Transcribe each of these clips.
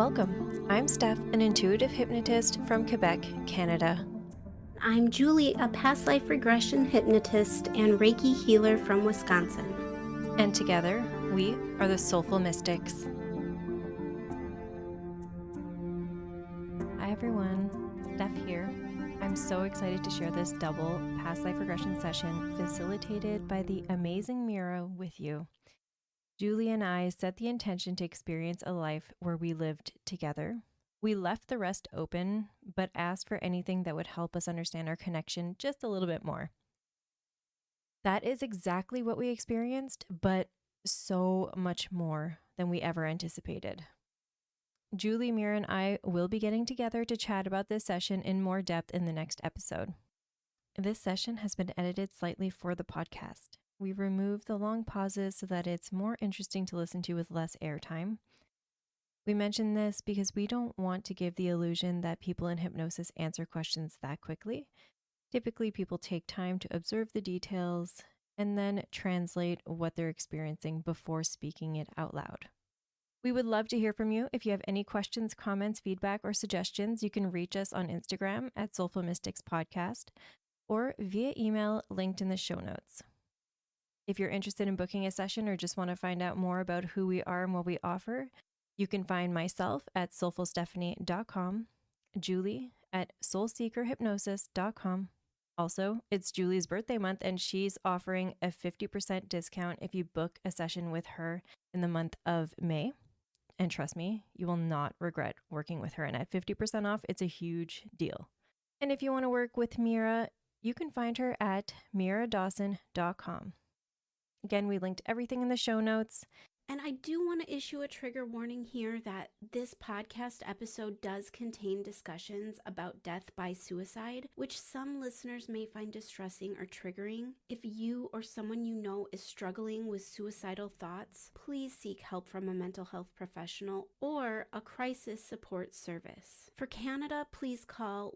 Welcome. I'm Steph, an intuitive hypnotist from Quebec, Canada. I'm Julie, a past life regression hypnotist and Reiki healer from Wisconsin. And together, we are the Soulful Mystics. Hi everyone, Steph here. I'm so excited to share this double past life regression session facilitated by the amazing Meera with you. Julie and I set the intention to experience a life where we lived together. We left the rest open, but asked for anything that would help us understand our connection just a little bit more. That is exactly what we experienced, but so much more than we ever anticipated. Julie, Meera, and I will be getting together to chat about this session in more depth in the next episode. This session has been edited slightly for the podcast. We removed the long pauses so that it's more interesting to listen to with less airtime. We mention this because we don't want to give the illusion that people in hypnosis answer questions that quickly. Typically, people take time to observe the details and then translate what they're experiencing before speaking it out loud. We would love to hear from you. If you have any questions, comments, feedback, or suggestions, you can reach us on Instagram at Soulful Mystics Podcast or via email linked in the show notes. If you're interested in booking a session or just want to find out more about who we are and what we offer, you can find myself at soulfulstephanie.com, Julie at soulseekerhypnosis.com. Also, it's Julie's birthday month, and she's offering a 50% discount if you book a session with her in the month of May. And trust me, you will not regret working with her. And at 50% off, it's a huge deal. And if you want to work with Meera, you can find her at meeradawson.com. Again, we linked everything in the show notes. And I do want to issue a trigger warning here that this podcast episode does contain discussions about death by suicide, which some listeners may find distressing or triggering. If you or someone you know is struggling with suicidal thoughts, please seek help from a mental health professional or a crisis support service. For Canada, please call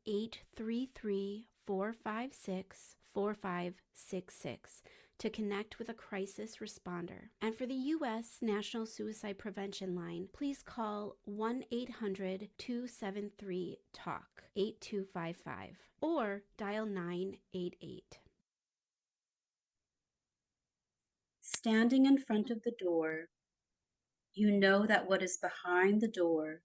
1-833-456-4566 to connect with a crisis responder. And for the U.S. National Suicide Prevention Line, please call 1-800-273-TALK 8255 or dial 988. Standing in front of the door, you know that what is behind the door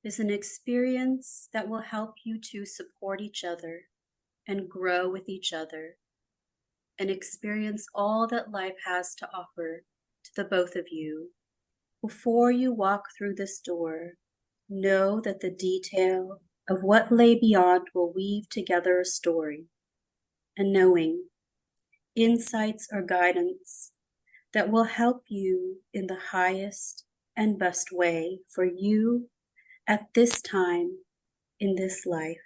is an experience that will help you to support each other and grow with each other and experience all that life has to offer to the both of you. Before you walk through this door, know that the detail of what lay beyond will weave together a story, and knowing, insights or guidance that will help you in the highest and best way for you at this time in this life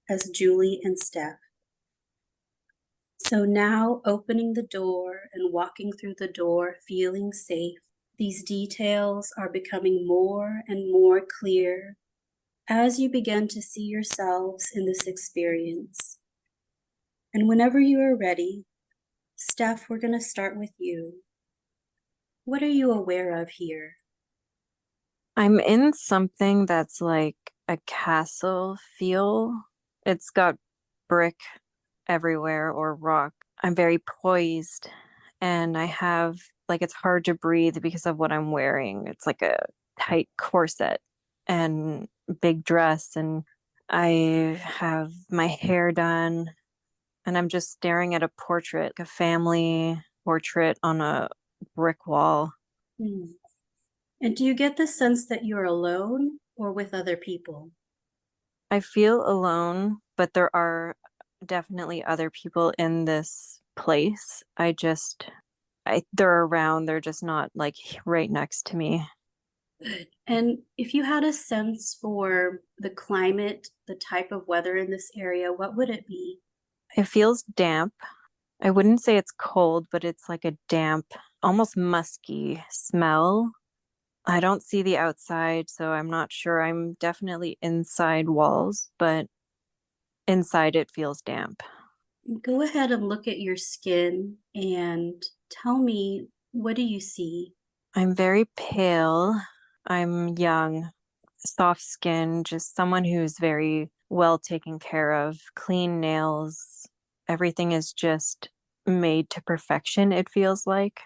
as Julie and Steph. So now opening the door and walking through the door feeling safe, these details are becoming more and more clear as you begin to see yourselves in this experience. And whenever you are ready, Steph, we're going to start with you. What are you aware of here? I'm in something that's like a castle feel. It's got brick everywhere or rock. I'm very poised and I have it's hard to breathe because of what I'm wearing. It's like a tight corset and big dress, and I have my hair done and I'm just staring at a portrait, a family portrait on a brick wall. And do you get the sense that you're alone or with other people? I feel alone, but there are definitely other people in this place. They're around, they're just not right next to me. Good. And if you had a sense for the climate, the type of weather in this area, what would it be? It feels damp. I wouldn't say it's cold, but it's like a damp, almost musky smell. I don't see the outside, so I'm not sure. I'm definitely inside walls, but inside it feels damp. Go ahead and look at your skin and tell me, what do you see? I'm very pale. I'm young, soft skin, just someone who's very well taken care of, clean nails. Everything is just made to perfection, it feels like.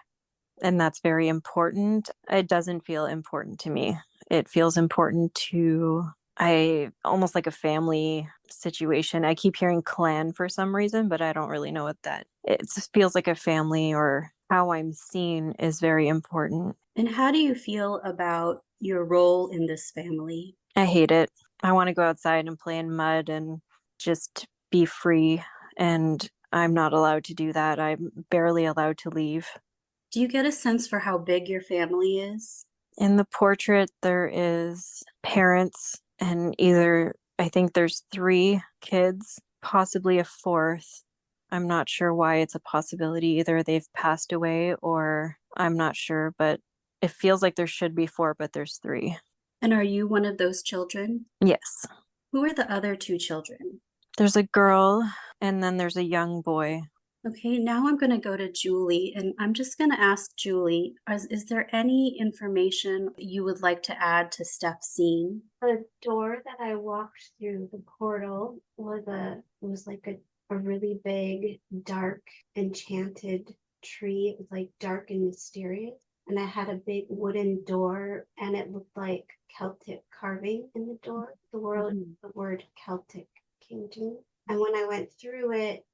And that's very important. It doesn't feel important to me. It feels important to I almost like a family situation. I keep hearing clan for some reason, but I don't really know what that. It just feels like a family or how I'm seen is very important. And how do you feel about your role in this family? I hate it. I want to go outside and play in mud and just be free. And I'm not allowed to do that. I'm barely allowed to leave. Do you get a sense for how big your family is? In the portrait, there is parents, and I think there's 3 kids, possibly a fourth. I'm not sure why it's a possibility. Either they've passed away or I'm not sure, but it feels like there should be 4, but there's 3. And are you one of those children? Yes. Who are the other 2 children? There's a girl and then there's a young boy. Okay, now I'm going to go to Julie, and I'm just going to ask Julie, is there any information you would like to add to Steph's scene? The door that I walked through, the portal, was like a really big, dark, enchanted tree. It was like dark and mysterious. And I had a big wooden door, and it looked like Celtic carving in the door. The word Celtic came to me. And when I went through it,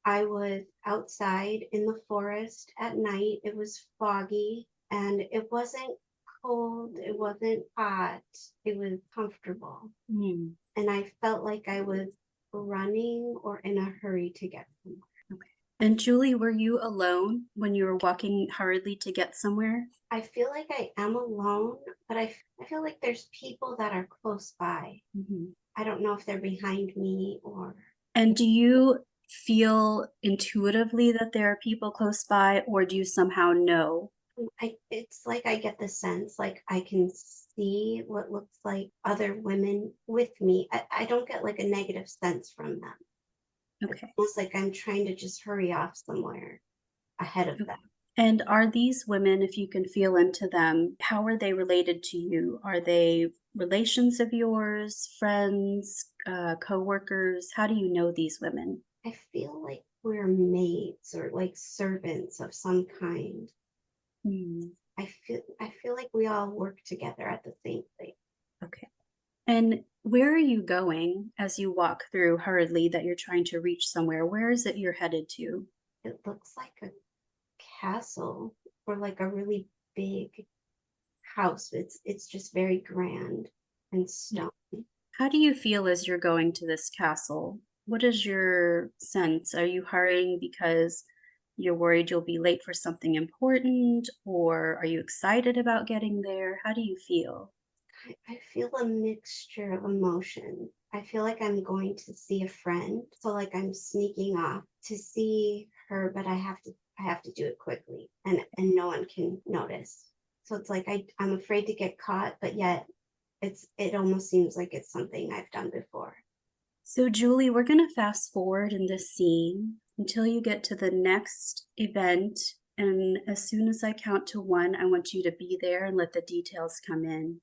I was outside in the forest at night. It was foggy and it wasn't cold. It wasn't hot. It was comfortable. Mm. And I felt like I was running or in a hurry to get somewhere. Okay. And Julie, were you alone when you were walking hurriedly to get somewhere? I feel like I am alone, but I feel like there's people that are close by. Mm-hmm. I don't know if they're behind me or. And do you feel intuitively that there are people close by, or do you somehow know? It's like I get the sense like I can see what looks like other women with me. I don't get like a negative sense from them. Okay. It's almost like I'm trying to just hurry off somewhere ahead of them. And are these women, if you can feel into them, how are they related to you? Are they relations of yours, friends, co-workers? How do you know these women? I feel like we're maids or like servants of some kind. I feel like we all work together at the same place. Okay. And where are you going as you walk through hurriedly that you're trying to reach somewhere? Where is it you're headed to? It looks like a castle or like a really big house. It's just very grand and stone. How do you feel as you're going to this castle? What is your sense? Are you hurrying because you're worried you'll be late for something important, or are you excited about getting there? How do you feel? I feel a mixture of emotion. I feel like I'm going to see a friend, so like I'm sneaking off to see her, but I have to do it quickly, and no one can notice. So it's like I'm afraid to get caught, but yet it almost seems like it's something I've done before. So Julie, we're going to fast forward in this scene until you get to the next event. And as soon as I count to 1, I want you to be there and let the details come in.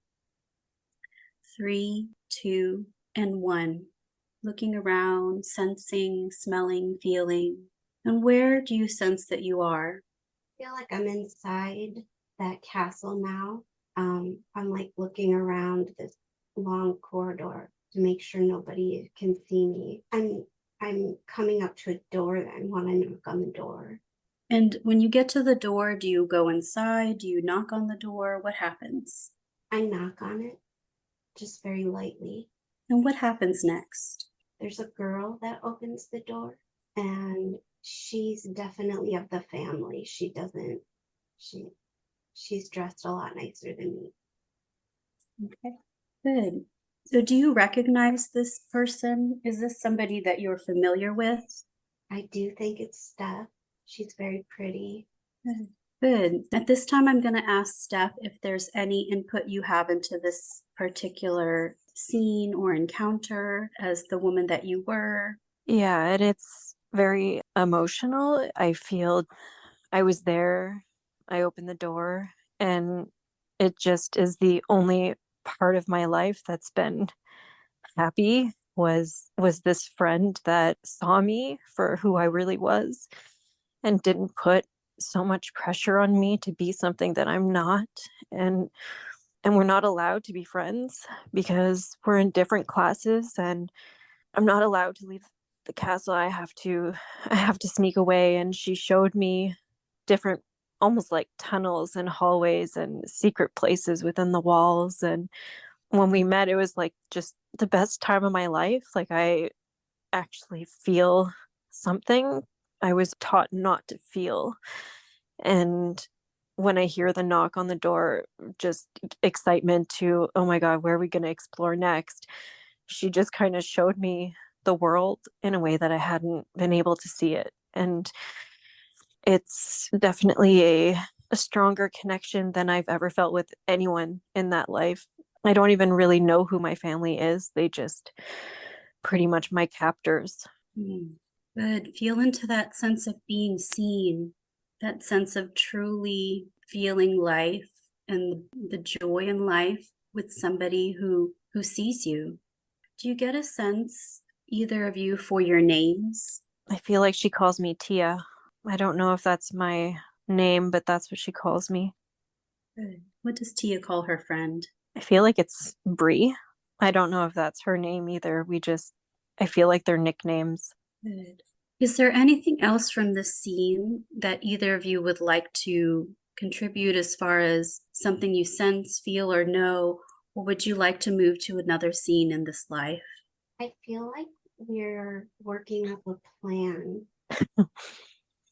3, 2, and 1. Looking around, sensing, smelling, feeling. And where do you sense that you are? I feel like I'm inside that castle now. I'm like looking around this long corridor to make sure nobody can see me. I'm coming up to a door and I want to knock on the door. And when you get to the door, do you go inside? Do you knock on the door? What happens? I knock on it, just very lightly. And what happens next? There's a girl that opens the door, and she's definitely of the family. She's dressed a lot nicer than me. Okay, good. So do you recognize this person? Is this somebody that you're familiar with? I do think it's Steph. She's very pretty. Good. At this time, I'm going to ask Steph if there's any input you have into this particular scene or encounter as the woman that you were. Yeah, and it's very emotional. I feel I was there. I opened the door and it just is the only part of my life that's been happy was this friend that saw me for who I really was and didn't put so much pressure on me to be something that I'm not. And and we're not allowed to be friends because we're in different classes, and I'm not allowed to leave the castle. I have to sneak away, and she showed me different, almost like tunnels and hallways and secret places within the walls. And when we met, it was like just the best time of my life. Like, I actually feel something I was taught not to feel. And when I hear the knock on the door, just excitement to, oh my God, where are we going to explore next? She just kind of showed me the world in a way that I hadn't been able to see it. And it's definitely a stronger connection than I've ever felt with anyone in that life. I don't even really know who my family is. They just pretty much my captors. Good. Feel into that sense of being seen, that sense of truly feeling life and the joy in life with somebody who sees you. Do you get a sense, either of you, for your names? I feel like she calls me Tia. I don't know if that's my name, but that's what she calls me. Good. What does Tia call her friend? I feel like it's Bree. I don't know if that's her name either. I feel like they're nicknames. Good. Is there anything else from this scene that either of you would like to contribute as far as something you sense, feel, or know? Or would you like to move to another scene in this life? I feel like we're working up a plan.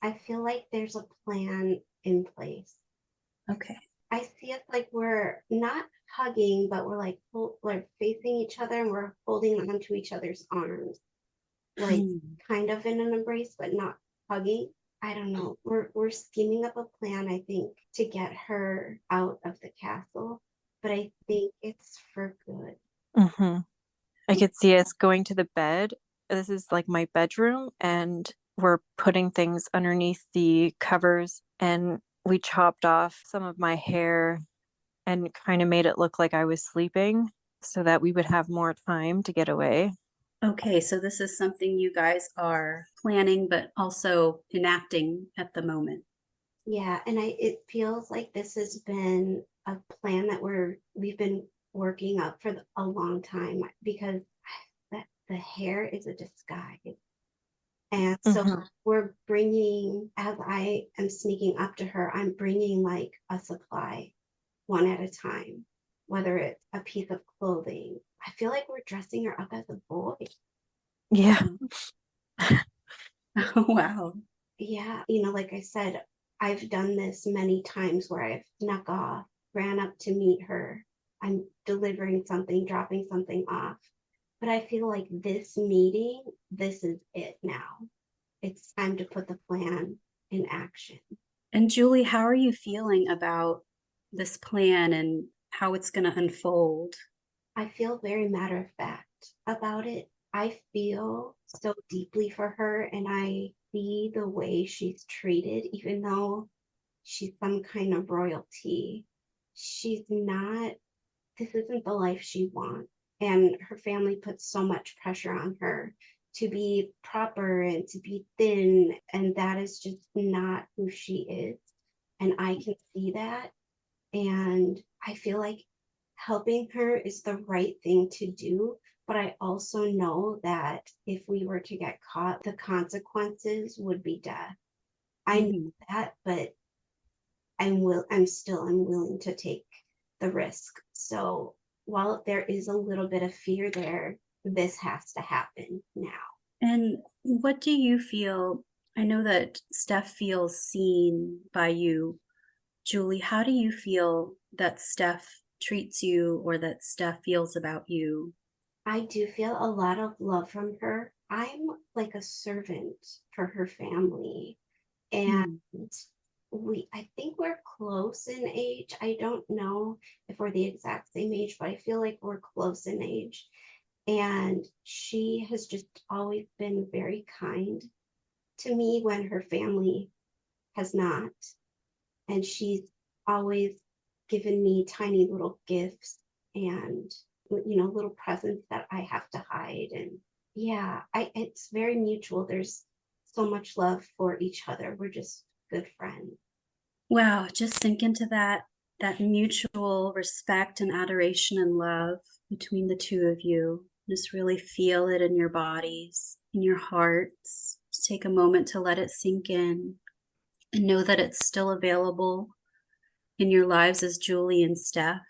I feel like there's a plan in place. Okay. I see it like we're not hugging, but we're like facing each other and we're holding onto each other's arms, like kind of in an embrace, but not hugging. I don't know. We're scheming up a plan, I think, to get her out of the castle, but I think it's for good. Mm-hmm. I could see us going to the bed. This is like my bedroom, and we're putting things underneath the covers. And we chopped off some of my hair and kind of made it look like I was sleeping so that we would have more time to get away. Okay, so this is something you guys are planning, but also enacting at the moment. Yeah, and it feels like this has been a plan that we've been working up for a long time because that the hair is a disguise. And so Mm-hmm. we're bringing, as I am sneaking up to her, I'm bringing like a supply one at a time, whether it's a piece of clothing. I feel like we're dressing her up as a boy. Yeah. Oh, wow. Yeah, like I said, I've done this many times where I've snuck off, ran up to meet her. I'm delivering something, dropping something off. But I feel like this meeting, this is it now. It's time to put the plan in action. And Julie, how are you feeling about this plan and how it's going to unfold? I feel very matter of fact about it. I feel so deeply for her and I see the way she's treated, even though she's some kind of royalty. She's not, this isn't the life she wants. And her family puts so much pressure on her to be proper and to be thin. And that is just not who she is. And I can see that. And I feel like helping her is the right thing to do. But I also know that if we were to get caught, the consequences would be death. I know that, but I'm still unwilling to take the risk. So while there is a little bit of fear there, this has to happen now. And what do you feel? I know that Steph feels seen by you. Julie, how do you feel that Steph treats you or that Steph feels about you? I do feel a lot of love from her. I'm like a servant for her family. And I think we're close in age. I don't know if we're the exact same age, but I feel like we're close in age. And she has just always been very kind to me when her family has not. And she's always given me tiny little gifts and, little presents that I have to hide. And yeah, it's very mutual. There's so much love for each other. We're just good friends. Wow, just sink into that mutual respect and adoration and love between the two of you. Just really feel it in your bodies, in your hearts. Just take a moment to let it sink in and know that it's still available in your lives as Julie and Steph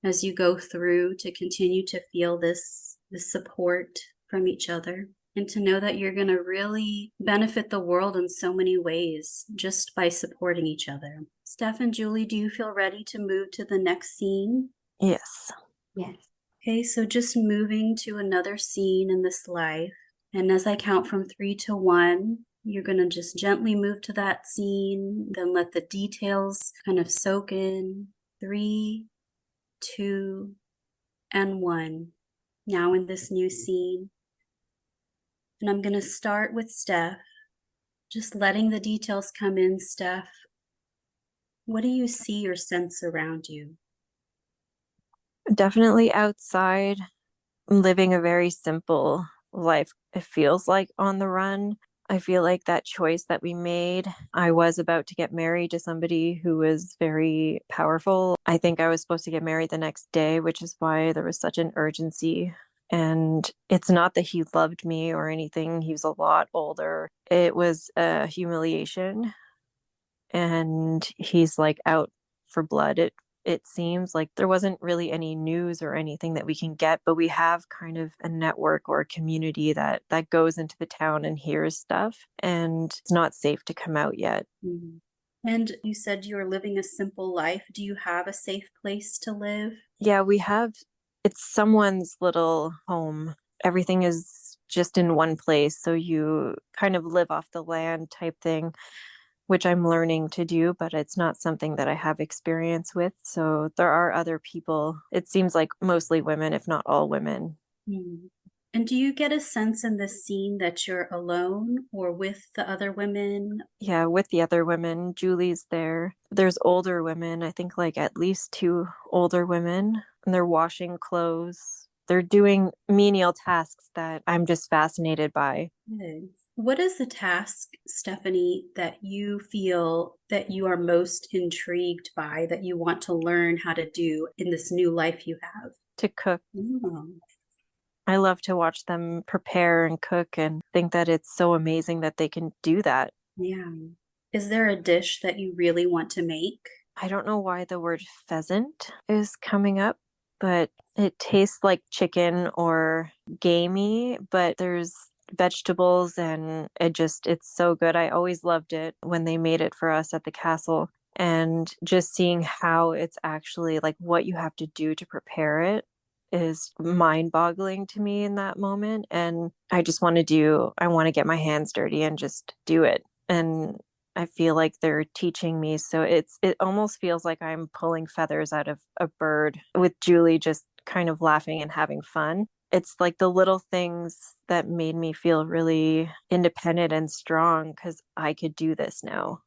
as you go through to continue to feel this support from each other, and to know that you're going to really benefit the world in so many ways just by supporting each other. Steph and Julie, do you feel ready to move to the next scene? Yes. Yes. Okay, so just moving to another scene in this life. And as I count from 3 to 1, you're going to just gently move to that scene, then let the details kind of soak in. 3, 2, and 1. Now in this new scene. And I'm going to start with Steph. Just letting the details come in, Steph. What do you see or sense around you? Definitely outside, living a very simple life. It feels like on the run. I feel like that choice that we made, I was about to get married to somebody who was very powerful. I think I was supposed to get married the next day, which is why there was such an urgency. And it's not that he loved me or anything. He was a lot older. It was a humiliation. And he's like out for blood. It seems like there wasn't really any news or anything that we can get, but we have kind of a network or a community that goes into the town and hears stuff, and it's not safe to come out yet. Mm-hmm. And you said you were living a simple life. Do you have a safe place to live? Yeah, we have. It's someone's little home. Everything is just in one place, so you kind of live off the land type thing, which I'm learning to do, but it's not something that I have experience with. So there are other people. It seems like mostly women, if not all women. Hmm. And do you get a sense in this scene that you're alone or with the other women? Yeah, with the other women. Julie's there. There's older women, I think like at least 2 older women, and they're washing clothes. They're doing menial tasks that I'm just fascinated by. Good. What is the task, Stephanie, that you feel that you are most intrigued by, that you want to learn how to do in this new life you have? To cook. Oh. I love to watch them prepare and cook and think that it's so amazing that they can do that. Yeah. Is there a dish that you really want to make? I don't know why the word pheasant is coming up, but it tastes like chicken or gamey, but there's vegetables and it's so good. I always loved it when they made it for us at the castle, and just seeing how it's actually like what you have to do to prepare it is mind-boggling to me in that moment. And I want to get my hands dirty and just do it. And I feel like they're teaching me. So it almost feels like I'm pulling feathers out of a bird with Julie just kind of laughing and having fun. It's like the little things that made me feel really independent and strong because I could do this now.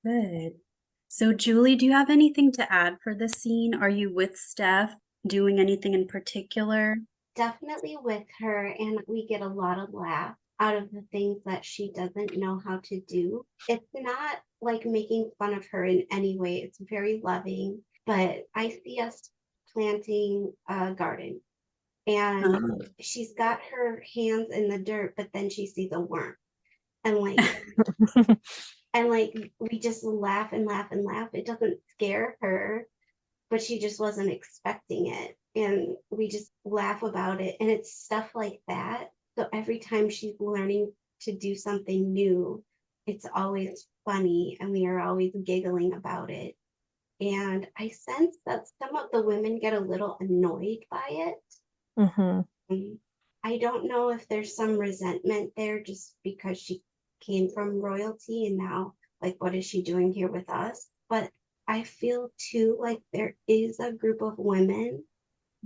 Good. So, Julie, do you have anything to add for this scene? Are you with Steph doing anything in particular? Definitely with her, and we get a lot of laughs out of the things that she doesn't know how to do. It's not like making fun of her in any way. It's very loving, but I see us planting a garden, and she's got her hands in the dirt, but then she sees a worm, and we just laugh and laugh and laugh. It doesn't scare her, but she just wasn't expecting it, and we just laugh about it. And it's stuff like that. So every time she's learning to do something new, it's always funny, and we are always giggling about it. And I sense that some of the women get a little annoyed by it. Mm-hmm. I don't know if there's some resentment there just because she came from royalty and now, like, what is she doing here with us? But I feel too like there is a group of women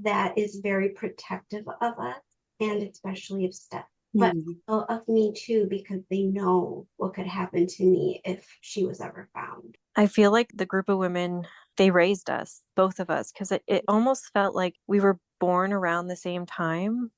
that is very protective of us, and especially of Steph, but of me too, because they know what could happen to me if she was ever found. I feel like the group of women, they raised us, both of us, because it almost felt like we were born around the same time.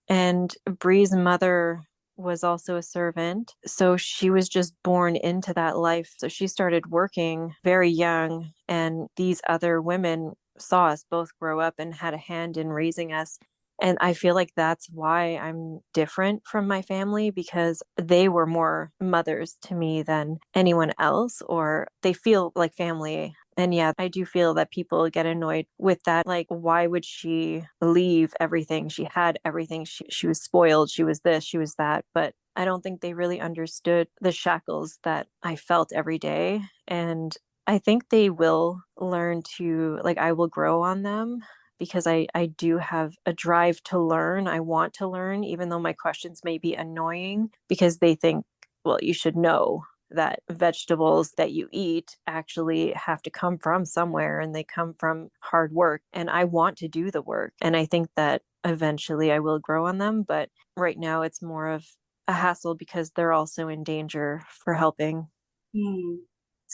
And Bree's mother was also a servant. So she was just born into that life. So she started working very young. And these other women saw us both grow up and had a hand in raising us. And I feel like that's why I'm different from my family, because they were more mothers to me than anyone else, or they feel like family. And yeah, I do feel that people get annoyed with that. Like, why would she leave everything? She had everything. She was spoiled. She was this, she was that. But I don't think they really understood the shackles that I felt every day. And I think they will learn to, like, I will grow on them because I do have a drive to learn. I want to learn, even though my questions may be annoying, because they think, well, you should know that vegetables that you eat actually have to come from somewhere and they come from hard work. And I want to do the work. And I think that eventually I will grow on them. But right now it's more of a hassle because they're also in danger for helping. Hmm.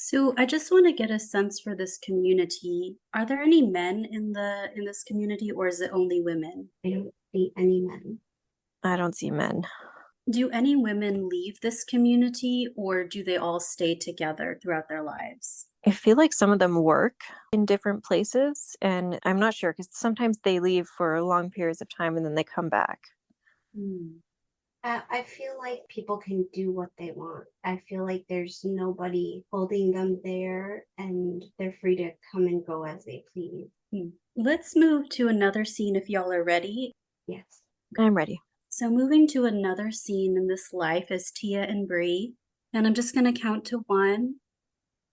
So I just want to get a sense for this community. Are there any men in this community, or is it only women? I don't see any men. I don't see men. Do any women leave this community, or do they all stay together throughout their lives? I feel like some of them work in different places, and I'm not sure because sometimes they leave for long periods of time and then they come back. Hmm. I feel like people can do what they want. I feel like there's nobody holding them there and they're free to come and go as they please. Let's move to another scene if y'all are ready. Yes. I'm ready. So moving to another scene in this life is Tia and Bree. And I'm just going to count to 1.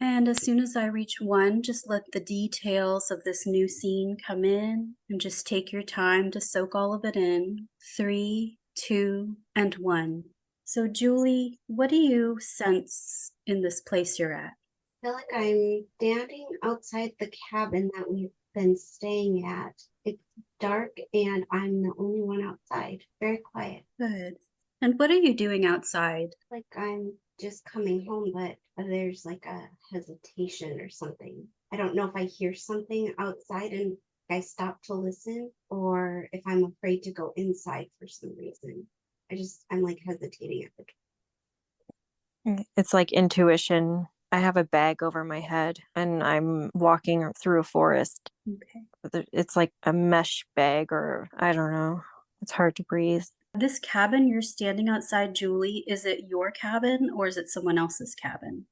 And as soon as I reach 1, just let the details of this new scene come in and just take your time to soak all of it in. 3, 2, and 1. So Julie, what do you sense in this place you're at? I feel like I'm standing outside the cabin that we've been staying at. It's dark and I'm the only one outside. Very quiet. Good. And what are you doing outside? Like I'm just coming home, but there's like a hesitation or something. I don't know if I hear something outside and I stop to listen, or if I'm afraid to go inside for some reason. I'm like hesitating at the door. It's like intuition. I have a bag over my head and I'm walking through a forest. Okay. It's like a mesh bag, or I don't know. It's hard to breathe. This cabin you're standing outside, Julie, is it your cabin or is it someone else's cabin?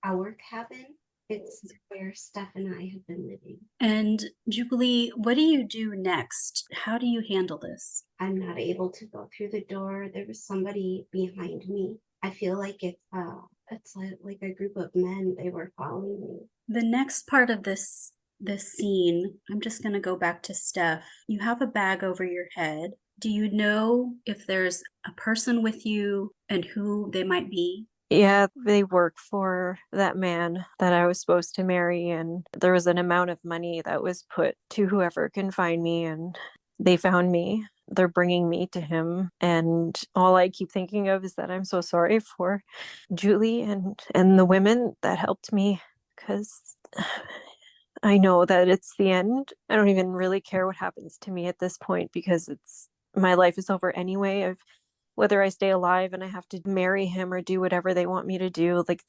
Our cabin, it's where Steph and I have been living. And Julie, what do you do next? How do you handle this? I'm not able to go through the door. There was somebody behind me. I feel like it's like a group of men. They were following me. The next part of this scene, I'm just going to go back to Steph. You have a bag over your head. Do you know if there's a person with you and who they might be? Yeah, they work for that man that I was supposed to marry, and there was an amount of money that was put to whoever can find me, and they found me. They're bringing me to him, and all I keep thinking of is that I'm so sorry for Julie and the women that helped me, because I know that it's the end. I don't even really care what happens to me at this point because my life is over anyway. Whether I stay alive and I have to marry him or do whatever they want me to do, like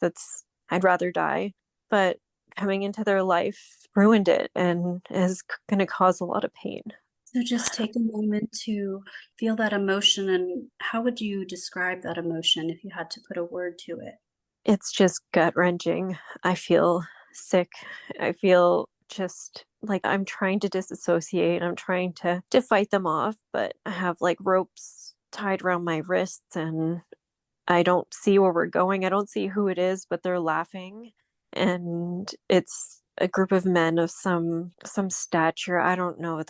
I'd rather die. But coming into their life ruined it and is going to cause a lot of pain. So just take a moment to feel that emotion. And how would you describe that emotion if you had to put a word to it? It's just gut wrenching. I feel sick. I feel just like I'm trying to disassociate. I'm trying to fight them off, but I have like ropes tied around my wrists and I don't see where we're going. I don't see who it is, but they're laughing. And it's a group of men of some stature. I don't know.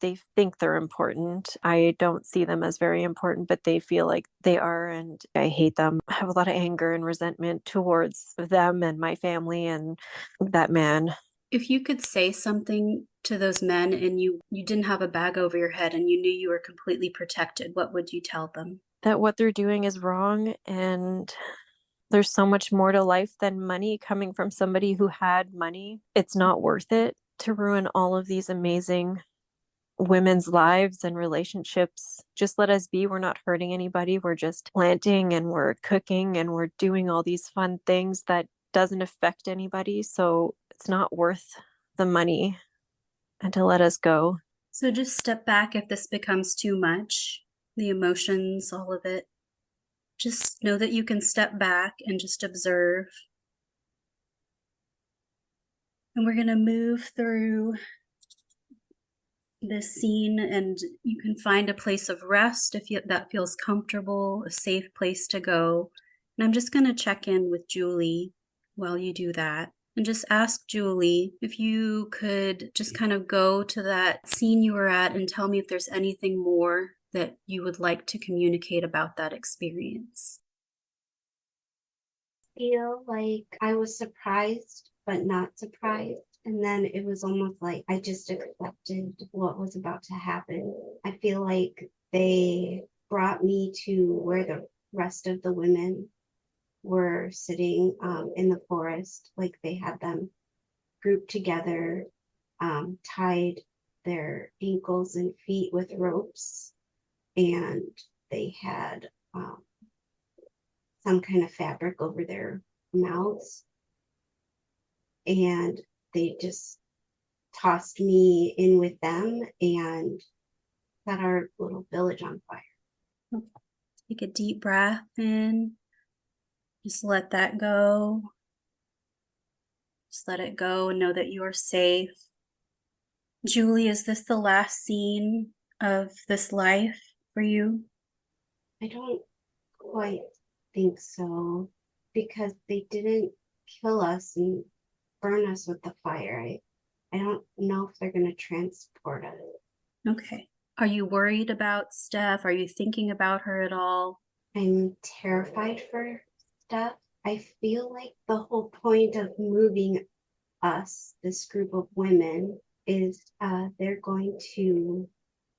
They think they're important. I don't see them as very important, but they feel like they are, and I hate them. I have a lot of anger and resentment towards them and my family and that man. If you could say something to those men and you didn't have a bag over your head and you knew you were completely protected, what would you tell them? That what they're doing is wrong and There's so much more to life than money coming from somebody who had money. It's not worth it to ruin all of these amazing women's lives and relationships. Just let us be. We're not hurting anybody. We're just planting and we're cooking and we're doing all these fun things that doesn't affect anybody. So it's not worth the money, and to let us go. So just step back if this becomes too much, the emotions, all of it. Just know that you can step back and just observe. And we're going to move through this scene, and you can find a place of rest if that feels comfortable, a safe place to go. And I'm just going to check in with Julie while you do that. And just ask Julie if you could just kind of go to that scene you were at and tell me if there's anything more that you would like to communicate about that experience. I feel like I was surprised, but not surprised. And then it was almost like I just accepted what was about to happen. I feel like they brought me to where the rest of the women were sitting in the forest. Like they had them grouped together, tied their ankles and feet with ropes, and they had some kind of fabric over their mouths. And they just tossed me in with them and set our little village on fire. Take a deep breath in. Just let that go. Just let it go and know that you are safe. Julie, is this the last scene of this life for you? I don't quite think so, because they didn't kill us and burn us with the fire. I don't know if they're going to transport us. Okay. Are you worried about Steph? Are you thinking about her at all? I'm terrified for Steph. I feel like the whole point of moving us, this group of women, is they're going to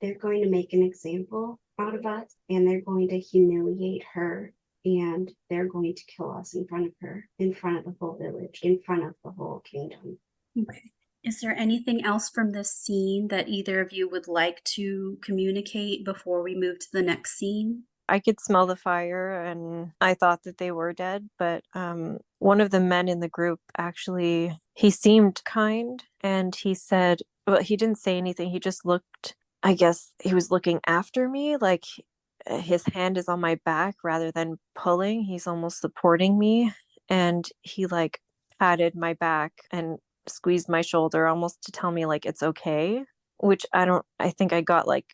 make an example out of us, and they're going to humiliate her, and they're going to kill us in front of her, in front of the whole village, in front of the whole kingdom. Okay. Is there anything else from this scene that either of you would like to communicate before we move to the next scene? I could smell the fire and I thought that they were dead, but one of the men in the group actually, he seemed kind, and he said, well, he didn't say anything. He just looked, I guess he was looking after me, like his hand is on my back rather than pulling. He's almost supporting me, and he like patted my back and squeezed my shoulder almost to tell me like it's okay, which I think I got like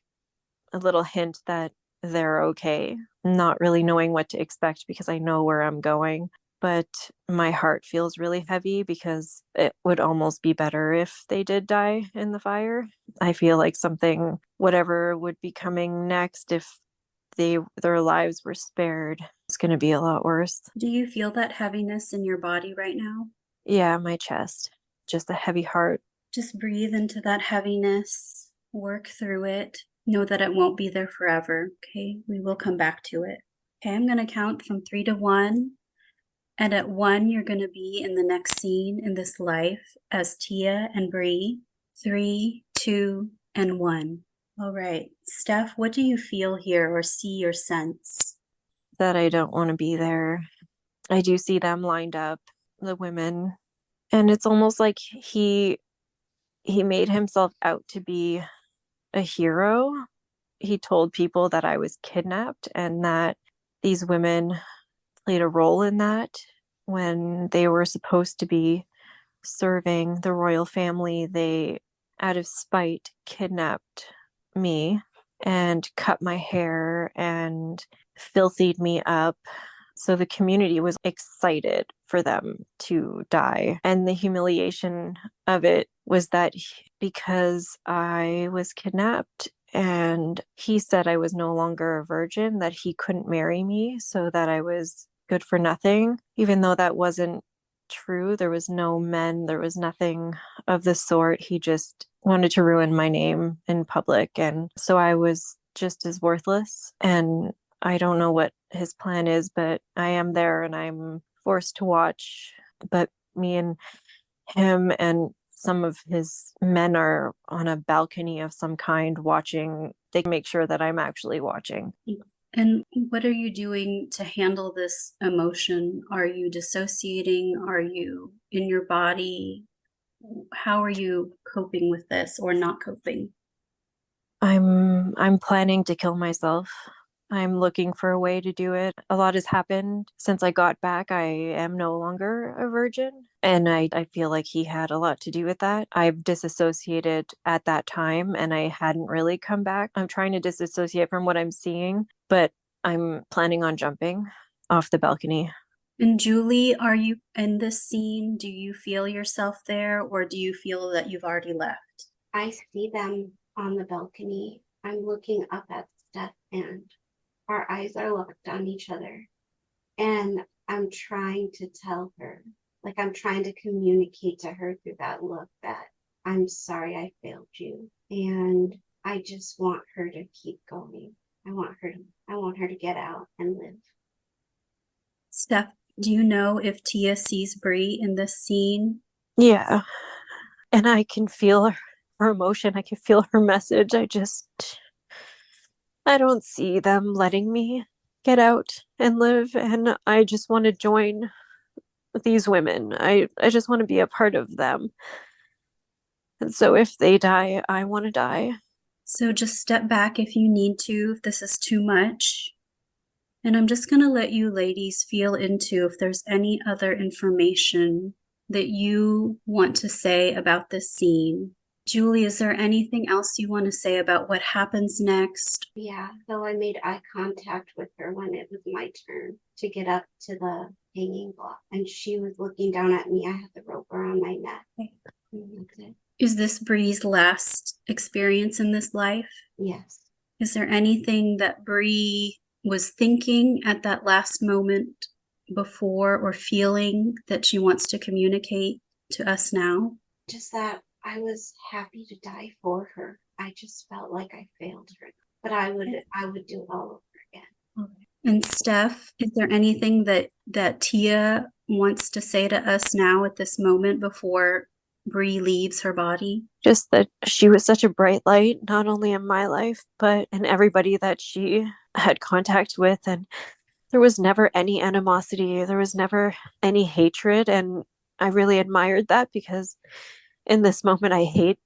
a little hint that they're okay, not really knowing what to expect because I know where I'm going. But my heart feels really heavy because it would almost be better if they did die in the fire. I feel like something, whatever would be coming next, if their lives were spared, it's going to be a lot worse. Do you feel that heaviness in your body right now? Yeah, my chest, just a heavy heart. Just breathe into that heaviness, work through it. Know that it won't be there forever, okay? We will come back to it. Okay, I'm going to count from 3 to 1. And at 1, you're going to be in the next scene in this life as Tia and Bree. 3, 2, and 1. All right. Steph, what do you feel here or see or sense? That I don't want to be there. I do see them lined up, the women. And it's almost like he made himself out to be a hero. He told people that I was kidnapped and that these women played a role in that when they were supposed to be serving the royal family. They, out of spite, kidnapped me and cut my hair and filthied me up. So the community was excited for them to die. And the humiliation of it was that because I was kidnapped and he said I was no longer a virgin, that he couldn't marry me, so that I was good for nothing, even though that wasn't true. There was no men, there was nothing of the sort. He just wanted to ruin my name in public. And so I was just as worthless. And I don't know what his plan is, but I am there and I'm forced to watch. But me and him and some of his men are on a balcony of some kind watching. They make sure that I'm actually watching. And what are you doing to handle this emotion? Are you dissociating? Are you in your body? How are you coping with this or not coping? I'm planning to kill myself. I'm looking for a way to do it. A lot has happened since I got back. I am no longer a virgin. And I feel like he had a lot to do with that. I've disassociated at that time and I hadn't really come back. I'm trying to disassociate from what I'm seeing, but I'm planning on jumping off the balcony. And Julie, are you in this scene? Do you feel yourself there or do you feel that you've already left? I see them on the balcony. I'm looking up at Steph and our eyes are locked on each other. And I'm trying to tell her, like I'm trying to communicate to her through that look that I'm sorry I failed you. And I just want her to keep going. I want her to get out and live. Steph, do you know if Tia sees Bree in this scene? Yeah. And I can feel her emotion. I can feel her message. I don't see them letting me get out and live. And I just want to join these women. I just want to be a part of them. And so if they die, I want to die. So just step back if you need to, if this is too much. And I'm just going to let you ladies feel into if there's any other information that you want to say about this scene. Julie, is there anything else you want to say about what happens next? Yeah, though I made eye contact with her when it was my turn to get up to the hanging block. And she was looking down at me. I had the rope around my neck. Okay. That's it. Is this Bree's last experience in this life? Yes. Is there anything that Bree was thinking at that last moment before or feeling that she wants to communicate to us now? Just that I was happy to die for her. I just felt like I failed her, but I would do it all over again. And Steph, is there anything that Tia wants to say to us now at this moment before Bree leaves her body? Just that she was such a bright light, not only in my life, but in everybody that she had contact with. And there was never any animosity. There was never any hatred. And I really admired that because in this moment, I hate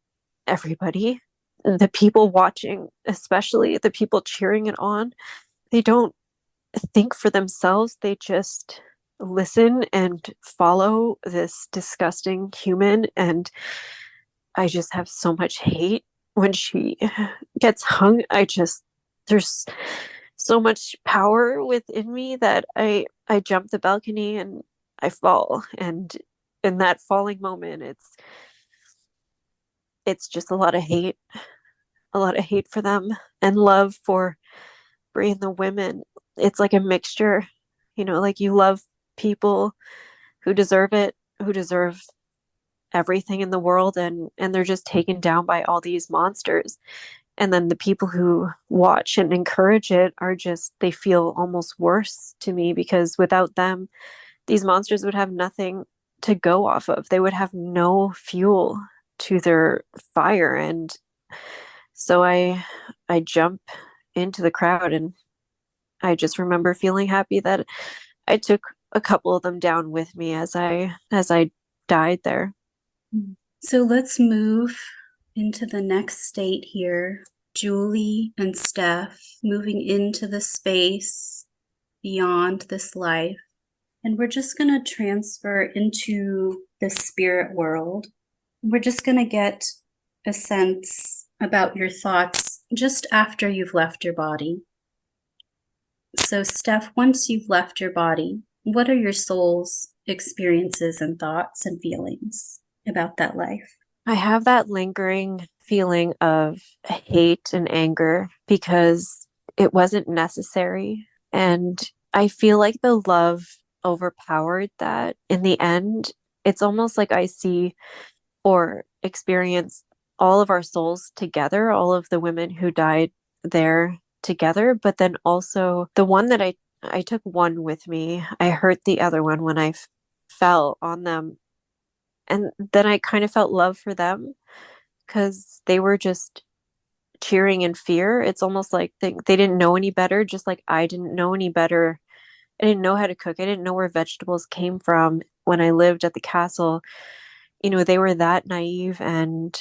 everybody. The people watching, especially the people cheering it on, they don't think for themselves. They just listen and follow this disgusting human. And I just have so much hate when she gets hung. There's so much power within me that I jump the balcony and I fall. And in that falling moment, it's just a lot of hate for them and love for Brie and the women. It's like a mixture, like you love people who deserve it, who deserve everything in the world, and they're just taken down by all these monsters. And then the people who watch and encourage it they feel almost worse to me because without them, these monsters would have nothing to go off of. They would have no fuel to their fire. And so I jump into the crowd and I just remember feeling happy that I took a couple of them down with me as I died there. So let's move into the next state here. Julie and Steph moving into the space beyond this life. And we're just going to transfer into the spirit world. We're just going to get a sense about your thoughts just after you've left your body. So Steph, once you've left your body, what are your soul's experiences and thoughts and feelings about that life? I have that lingering feeling of hate and anger because it wasn't necessary. And I feel like the love overpowered that in the end. It's almost like I see or experience all of our souls together, all of the women who died there together, but then also the one that I took one with me. I hurt the other one when I fell on them. And then I kind of felt love for them because they were just cheering in fear. It's almost like they didn't know any better, just like I didn't know any better. I didn't know how to cook. I didn't know where vegetables came from when I lived at the castle. You know, they were that naive, and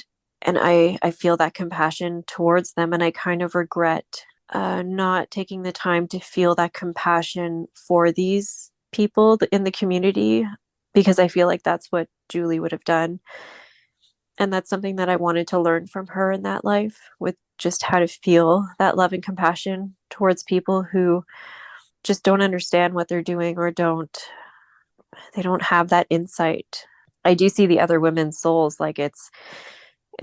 I feel that compassion towards them, and I kind of regret not taking the time to feel that compassion for these people in the community, because I feel like that's what Julie would have done. And that's something that I wanted to learn from her in that life, with just how to feel that love and compassion towards people who just don't understand what they're doing, or they don't have that insight. I do see the other women's souls, like it's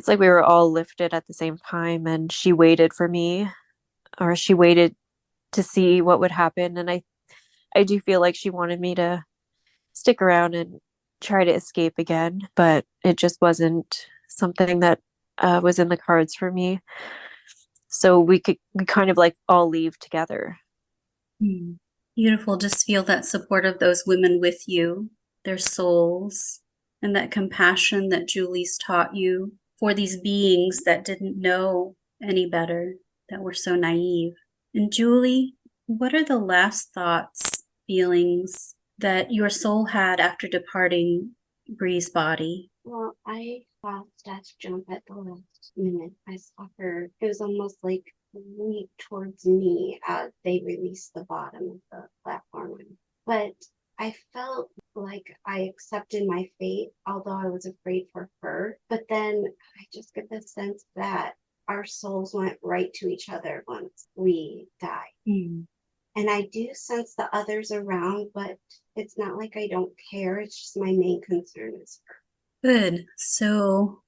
like we were all lifted at the same time, and she waited for me, or she waited to see what would happen. And I do feel like she wanted me to stick around and try to escape again, but it just wasn't something that was in the cards for me. So we kind of like all leave together. Beautiful. Just feel that support of those women with you, their souls, and that compassion that Julie's taught you for these beings that didn't know any better, that were so naive. And Julie, what are the last thoughts, feelings that your soul had after departing Bree's body? Well, I saw Steph jump at the last minute. I saw her. It was almost like leap towards me as they released the bottom of the platform. But I felt like I accepted my fate, although I was afraid for her. But then I just get the sense that our souls went right to each other once we died. And I do sense the others around, but it's not like I don't care. It's just my main concern is her. Good. So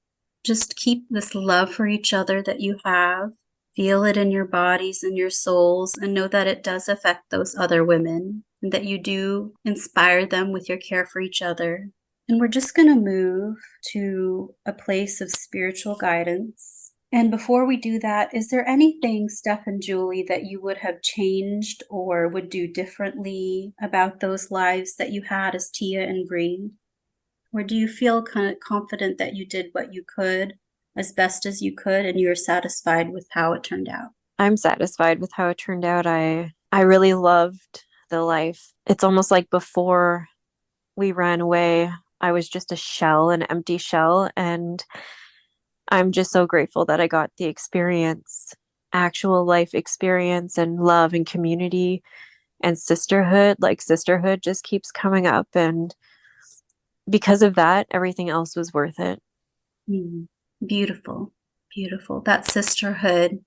just keep this love for each other that you have. Feel it in your bodies and your souls, and know that it does affect those other women, and that you do inspire them with your care for each other. And we're just going to move to a place of spiritual guidance. And before we do that, is there anything, Steph and Julie, that you would have changed or would do differently about those lives that you had as Tia and Bree? Or do you feel kind of confident that you did what you could as best as you could, and you're satisfied with how it turned out? I'm satisfied with how it turned out. I really loved the life. It's almost like before we ran away, I was just a shell, an empty shell. And I'm just so grateful that I got the experience, actual life experience, and love and community and sisterhood. Like, sisterhood just keeps coming up. And because of that, everything else was worth it. Beautiful. Beautiful. That sisterhood,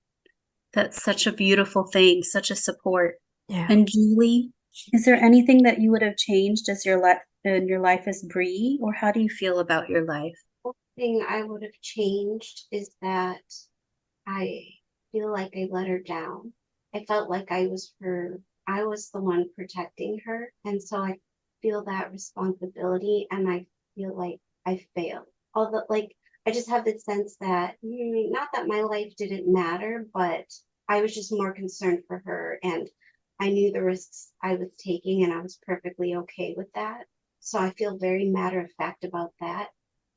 that's such a beautiful thing, such a support. Yeah. And Julie, is there anything that you would have changed as your life as Bree, or how do you feel about your life? One thing I would have changed is that I feel like I let her down. I felt like I was the one protecting her. And so I feel that responsibility, and I feel like I failed. Although, like, I just have this sense that, not that my life didn't matter, but I was just more concerned for her, and I knew the risks I was taking, and I was perfectly okay with that. So I feel very matter of fact about that,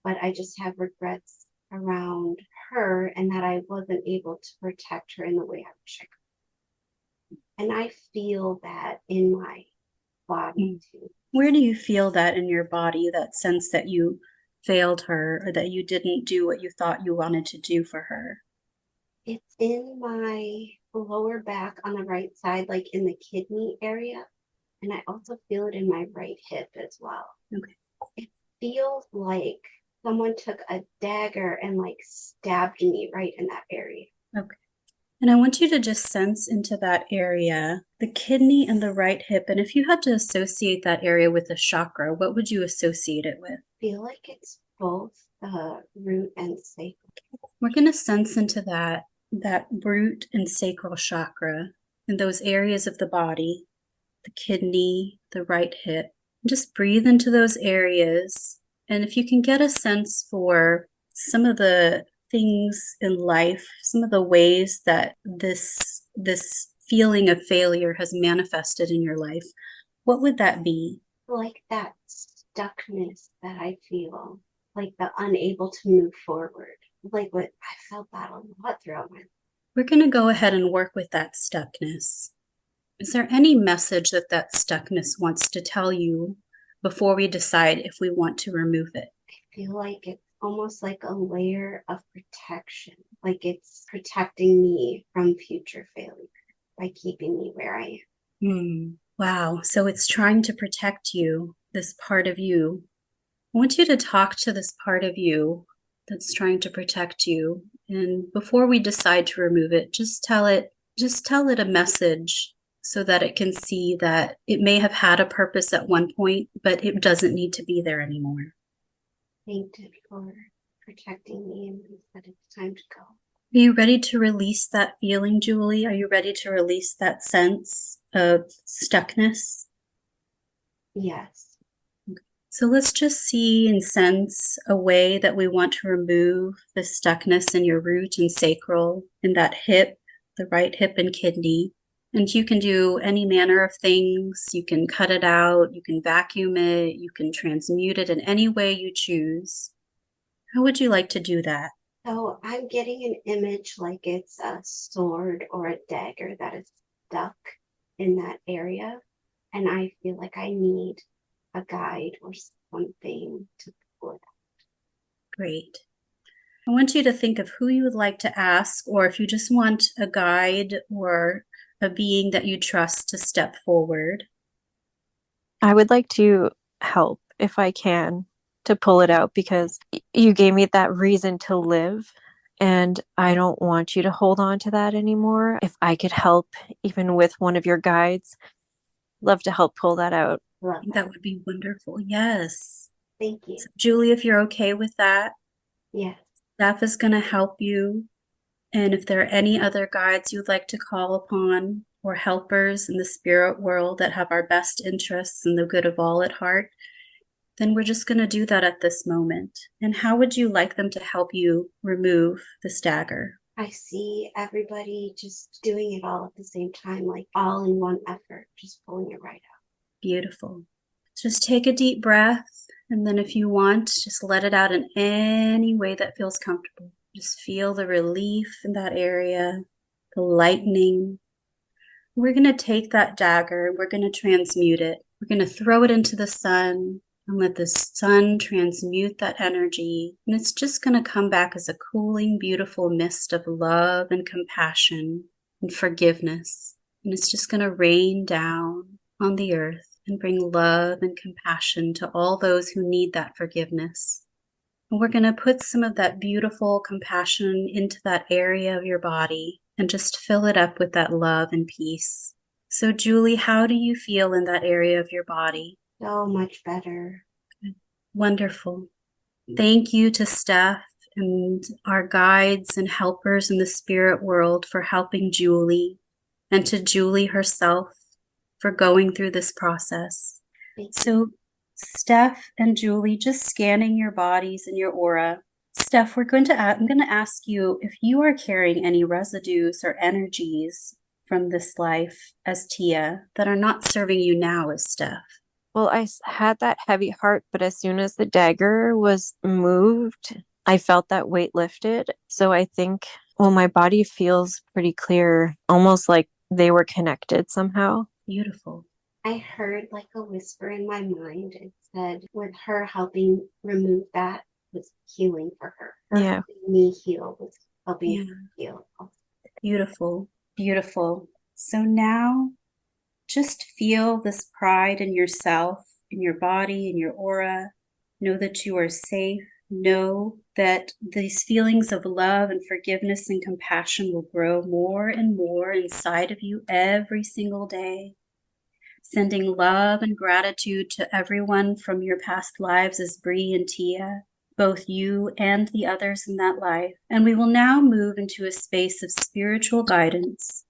but I just have regrets around her, and that I wasn't able to protect her in the way I wish I could. And I feel that in my body too. Where do you feel that in your body, that sense that you failed her, or that you didn't do what you thought you wanted to do for her? It's in my lower back on the right side, like in the kidney area. And I also feel it in my right hip as well. Okay. It feels like someone took a dagger and like stabbed me right in that area. Okay. And I want you to just sense into that area, the kidney and the right hip. And if you had to associate that area with a chakra, what would you associate it with? I feel like it's both root and sacral. We're going to sense into that root and sacral chakra in those areas of the body, the kidney, the right hip. Just breathe into those areas. And if you can get a sense for some of the things in life, some of the ways that this this feeling of failure has manifested in your life, what would that be? Like that stuckness that I feel, like the unable to move forward. Like what I felt that a lot throughout my life. We're going to go ahead and work with that stuckness. Is there any message that that stuckness wants to tell you before we decide if we want to remove it? I feel like it's almost like a layer of protection, like it's protecting me from future failure by keeping me where I am. Wow. So it's trying to protect you, this part of you. I want you to talk to this part of you that's trying to protect you. And before we decide to remove it, just tell it a message so that it can see that it may have had a purpose at one point, but it doesn't need to be there anymore. Thanked it for protecting me and that it's time to go. Are you ready to release that feeling, Julie? Are you ready to release that sense of stuckness? Yes. So let's just see and sense a way that we want to remove the stuckness in your root and sacral, in that hip, the right hip and kidney. And you can do any manner of things. You can cut it out, you can vacuum it, you can transmute it in any way you choose. How would you like to do that? So I'm getting an image like it's a sword or a dagger that is stuck in that area. And I feel like I need a guide or something to pull it out. Great. I want you to think of who you would like to ask, or if you just want a guide or a being that you trust to step forward. I would like to help if I can to pull it out, because you gave me that reason to live and I don't want you to hold on to that anymore. If I could help, even with one of your guides, love to help pull that out. That would be wonderful. Yes. Thank you. So, Julie, if you're okay with that, yes. Steph is going to help you. And if there are any other guides you'd like to call upon or helpers in the spirit world that have our best interests and the good of all at heart, then we're just going to do that at this moment. And how would you like them to help you remove the dagger? I see everybody just doing it all at the same time, like all in one effort, just pulling it right out. Beautiful. Just take a deep breath. And then if you want, just let it out in any way that feels comfortable. Just feel the relief in that area, the lightening. We're going to take that dagger, we're going to transmute it. We're going to throw it into the sun and let the sun transmute that energy. And it's just going to come back as a cooling, beautiful mist of love and compassion and forgiveness. And it's just going to rain down on the earth and bring love and compassion to all those who need that forgiveness. And we're going to put some of that beautiful compassion into that area of your body and just fill it up with that love and peace. So, Julie, how do you feel in that area of your body? So much better. Good. Wonderful. Thank you to Steph and our guides and helpers in the spirit world for helping Julie, and to Julie herself for going through this process. So, Steph and Julie, just scanning your bodies and your aura. Steph, I'm going to ask you if you are carrying any residues or energies from this life as Tia that are not serving you now as Steph. Well, I had that heavy heart, but as soon as the dagger was moved, I felt that weight lifted. So I think, my body feels pretty clear, almost like they were connected somehow. Beautiful. I heard like a whisper in my mind. It said, with her helping remove that was healing for her. Her helping me heal was helping her heal. Beautiful. Beautiful. So now just feel this pride in yourself, in your body, in your aura. Know that you are safe. Know that these feelings of love and forgiveness and compassion will grow more and more inside of you every single day. Sending love and gratitude to everyone from your past lives as Bree and Tia, both you and the others in that life. And we will now move into a space of spiritual guidance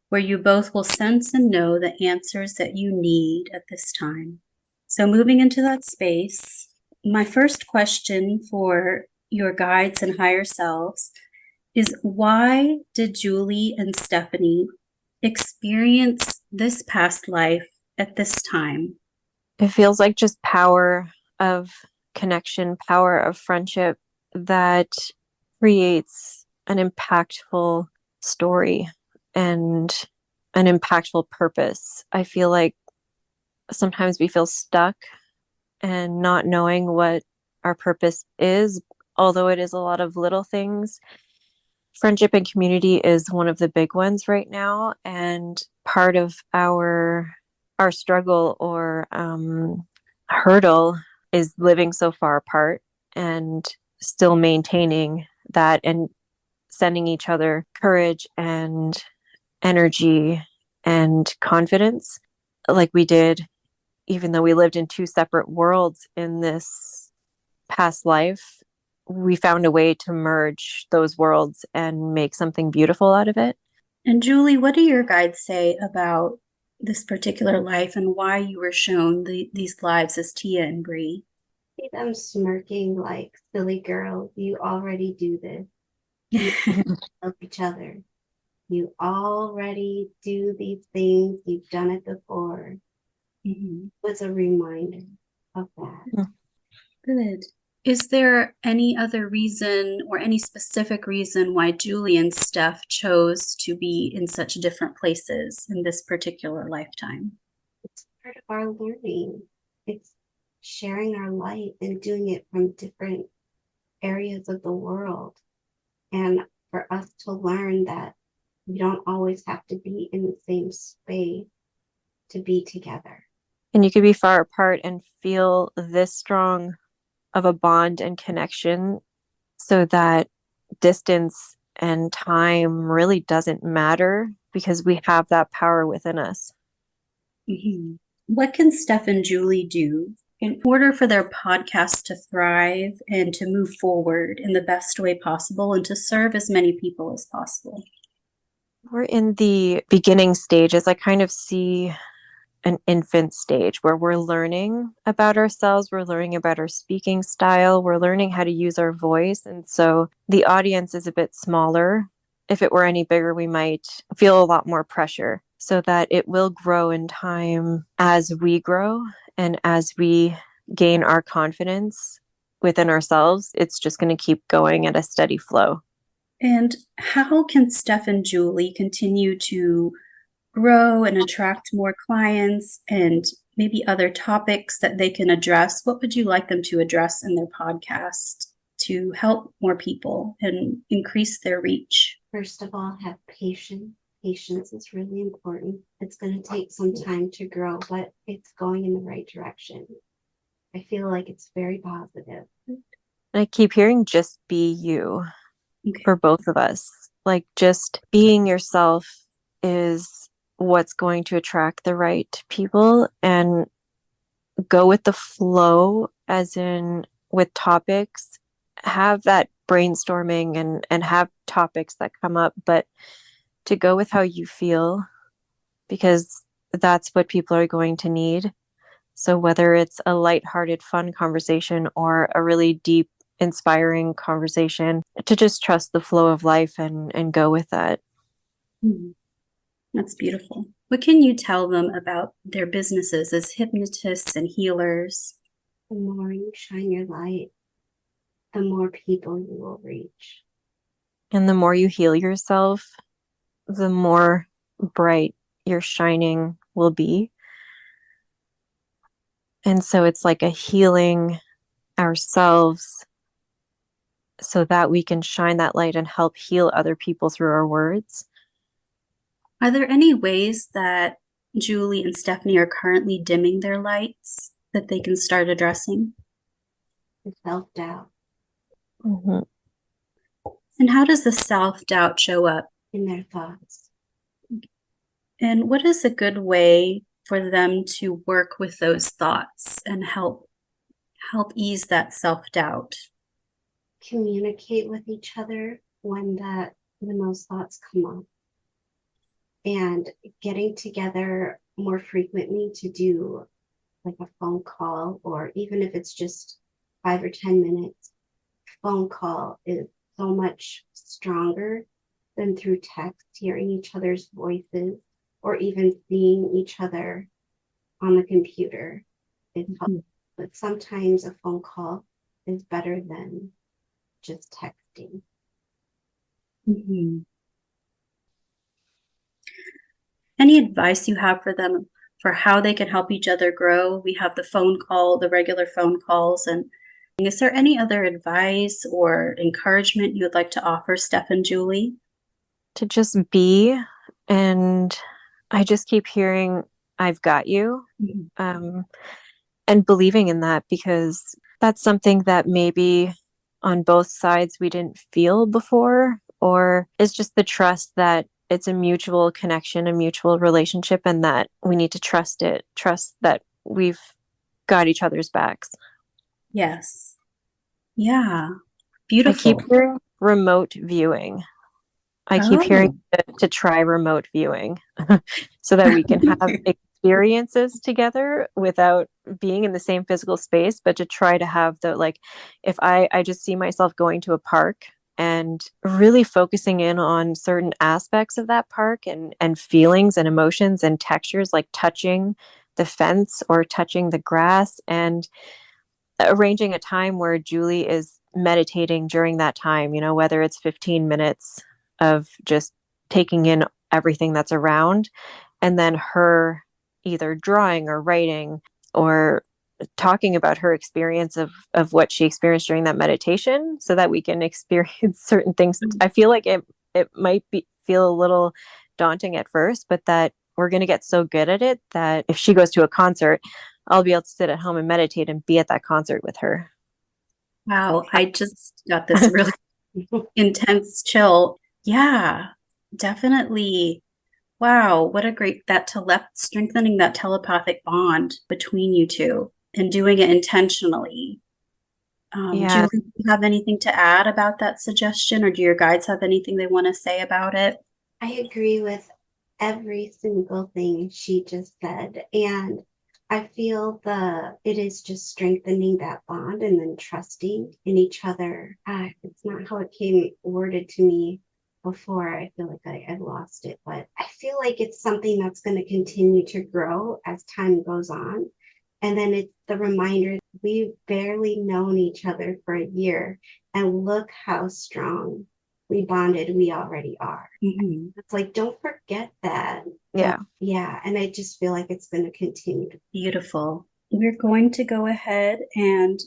where you both will sense and know the answers that you need at this time. So moving into that space, my first question for your guides and higher selves is, why did Julie and Stephanie experience this past life at this time? It feels like just power of connection, power of friendship that creates an impactful story and an impactful purpose. I feel like sometimes we feel stuck and not knowing what our purpose is, although it is a lot of little things. Friendship and community is one of the big ones right now, and part of our struggle or hurdle is living so far apart and still maintaining that and sending each other courage and energy and confidence like we did, even though we lived in two separate worlds in this past life. We found a way to merge those worlds and make something beautiful out of it. And Julie, what do your guides say about this particular life and why you were shown these lives as Tia and Bree? See them smirking like, silly girl, you already do this. You love each other. You already do these things. You've done it before. Mm-hmm. It was a reminder of that. Good. Is there any other reason or any specific reason why Julie and Steph chose to be in such different places in this particular lifetime? It's part of our learning. It's sharing our light and doing it from different areas of the world. And for us to learn that we don't always have to be in the same space to be together. And you could be far apart and feel this strong of a bond and connection, so that distance and time really doesn't matter because we have that power within us. Mm-hmm. What can Steph and Julie do in order for their podcast to thrive and to move forward in the best way possible and to serve as many people as possible? We're in the beginning stages. I kind of see an infant stage where we're learning about ourselves, we're learning about our speaking style, we're learning how to use our voice. And so the audience is a bit smaller. If it were any bigger, we might feel a lot more pressure, so that it will grow in time as we grow and as we gain our confidence within ourselves. It's just going to keep going at a steady flow. And how can Steph and Julie continue to grow and attract more clients and maybe other topics that they can address? What would you like them to address in their podcast to help more people and increase their reach? First of all, have patience. Patience is really important. It's going to take some time to grow, but it's going in the right direction. I feel like it's very positive. I keep hearing just be you. Okay. For both of us. Like, just being yourself is what's going to attract the right people, and go with the flow, as in with topics. Have that brainstorming and have topics that come up, but to go with how you feel, because that's what people are going to need. So whether it's a lighthearted, fun conversation or a really deep, inspiring conversation, to just trust the flow of life and go with that. That's beautiful. What can you tell them about their businesses as hypnotists and healers? The more you shine your light, the more people you will reach. And the more you heal yourself, the more bright your shining will be. And so it's like a healing ourselves so that we can shine that light and help heal other people through our words. Are there any ways that Julie and Stephanie are currently dimming their lights that they can start addressing? The self-doubt. Mm-hmm. And how does the self-doubt show up? In their thoughts. And what is a good way for them to work with those thoughts and help ease that self-doubt? Communicate with each other when those thoughts come up, and getting together more frequently to do like a phone call, or even if it's just 5 or 10 minutes, phone call is so much stronger than through text, hearing each other's voices or even seeing each other on the computer is helpful. But sometimes a phone call is better than just texting. Mm-hmm. Any advice you have for them for how they can help each other grow? We have the regular phone calls. And is there any other advice or encouragement you would like to offer, Steph and Julie? To just be, and I just keep hearing, I've got you, and believing in that, because that's something that maybe on both sides we didn't feel before, or it's just the trust that it's a mutual connection, a mutual relationship, and that we need to trust that we've got each other's backs. Yes. Yeah. I Beautiful. keep hearing remote viewing. I keep hearing to try remote viewing so that we can have experiences together without being in the same physical space, but to try to have the, like, if I just see myself going to a park and really focusing in on certain aspects of that park and feelings and emotions and textures, like touching the fence or touching the grass, and arranging a time where Julie is meditating during that time, whether it's 15 minutes of just taking in everything that's around, and then her either drawing or writing or talking about her experience of what she experienced during that meditation, so that we can experience certain things. I feel like it might feel a little daunting at first, but that we're going to get so good at it that if she goes to a concert, I'll be able to sit at home and meditate and be at that concert with her. Wow, I just got this really intense chill. Yeah, definitely. Wow, what a great strengthening that telepathic bond between you two and doing it intentionally. Yeah. Julie, do you have anything to add about that suggestion, or do your guides have anything they want to say about it? I agree with every single thing she just said. And I feel it is just strengthening that bond and then trusting in each other. It's not how it came worded to me before. I feel like I lost it, but I feel like it's something that's going to continue to grow as time goes on. And then it's the reminder we've barely known each other for a year, and look how strong we bonded we already are. Mm-hmm. It's like, don't forget that. Yeah. Yeah. And I just feel like it's going to continue. Beautiful. We're going to go ahead and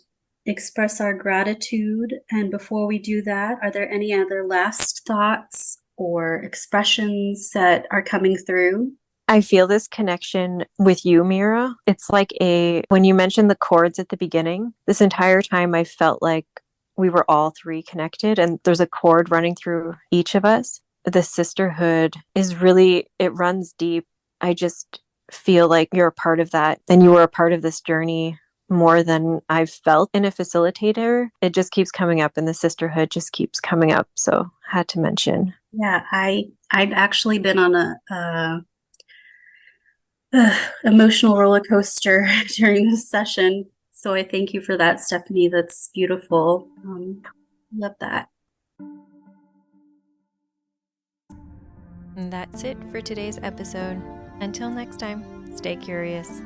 express our gratitude. And before we do that, are there any other last thoughts or expressions that are coming through? I feel this connection with you, Meera. It's like when you mentioned the chords at the beginning, this entire time I felt like we were all three connected, and there's a chord running through each of us. The sisterhood it runs deep. I just feel like you're a part of that, and you were a part of this journey more than I've felt in a facilitator. It just keeps coming up, and the sisterhood just keeps coming up. So had to mention. Yeah, I've actually been on a emotional roller coaster during this session. So I thank you for that, Stephanie. That's beautiful. Love that. And that's it for today's episode. Until next time, stay curious.